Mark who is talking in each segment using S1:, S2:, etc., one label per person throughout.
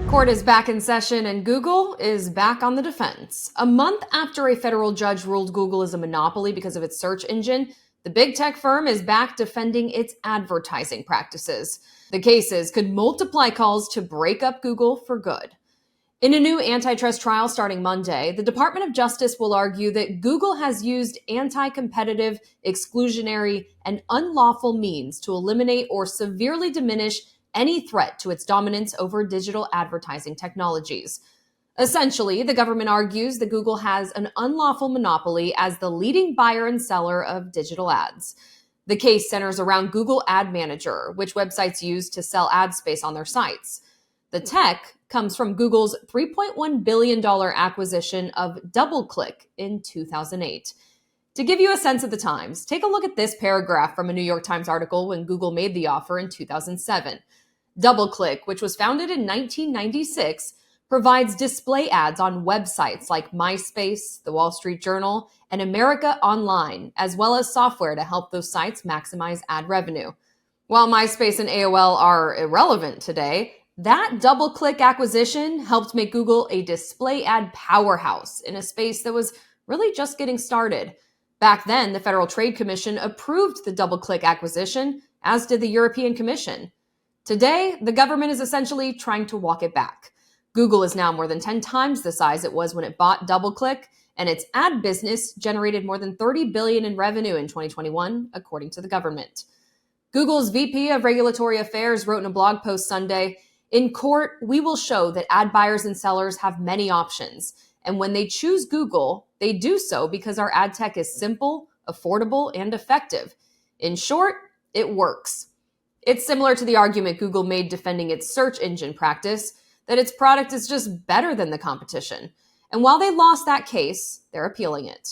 S1: Court is back in session and Google is back on the defense. A month after a federal judge ruled Google is a monopoly because of its search engine, the big tech firm is back defending its advertising practices. The cases could multiply calls to break up Google for good. In a new antitrust trial starting Monday, the Department of Justice will argue that Google has used anti-competitive, exclusionary, and unlawful means to eliminate or severely diminish any threat to its dominance over digital advertising technologies. Essentially, the government argues that Google has an unlawful monopoly as the leading buyer and seller of digital ads. The case centers around Google Ad Manager, which websites use to sell ad space on their sites. The tech comes from Google's $3.1 billion acquisition of DoubleClick in 2008. To give you a sense of the times, take a look at this paragraph from a New York Times article when Google made the offer in 2007. DoubleClick, which was founded in 1996, provides display ads on websites like MySpace, The Wall Street Journal, and America Online, as well as software to help those sites maximize ad revenue. While MySpace and AOL are irrelevant today, that DoubleClick acquisition helped make Google a display ad powerhouse in a space that was really just getting started. Back then, the Federal Trade Commission approved the DoubleClick acquisition, as did the European Commission. Today, the government is essentially trying to walk it back. Google is now more than 10 times the size it was when it bought DoubleClick, and its ad business generated more than $30 billion in revenue in 2021, according to the government. Google's VP of Regulatory Affairs wrote in a blog post Sunday, "In court, we will show that ad buyers and sellers have many options, and when they choose Google, they do so because our ad tech is simple, affordable, and effective. In short, it works." It's similar to the argument Google made defending its search engine practice, that its product is just better than the competition. And while they lost that case, they're appealing it.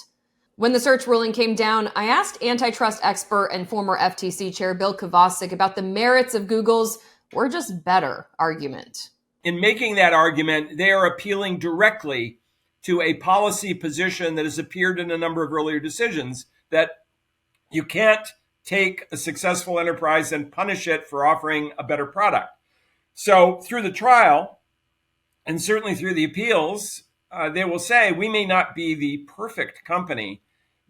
S1: When the search ruling came down, I asked antitrust expert and former FTC chair Bill Kovacic about the merits of Google's "we're just better" argument.
S2: In making that argument, they are appealing directly to a policy position that has appeared in a number of earlier decisions, that you can't take a successful enterprise and punish it for offering a better product. So through the trial, and certainly through the appeals, they will say we may not be the perfect company,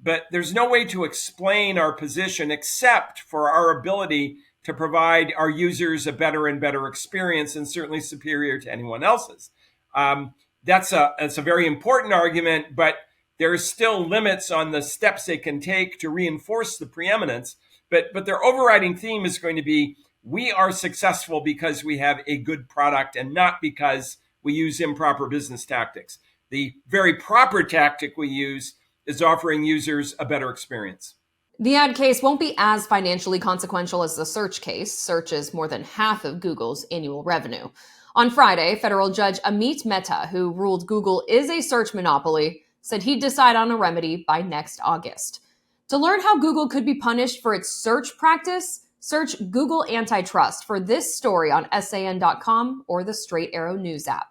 S2: but there's no way to explain our position except for our ability to provide our users a better and better experience, and certainly superior to anyone else's. That's a very important argument, but there are still limits on the steps they can take to reinforce the preeminence. But their overriding theme is going to be, we are successful because we have a good product and not because we use improper business tactics. The very proper tactic we use is offering users a better experience.
S1: The ad case won't be as financially consequential as the search case. Search is more than half of Google's annual revenue. On Friday, federal judge Amit Mehta, who ruled Google is a search monopoly, said he'd decide on a remedy by next August. To learn how Google could be punished for its search practice, search Google Antitrust for this story on SAN.com or the Straight Arrow News app.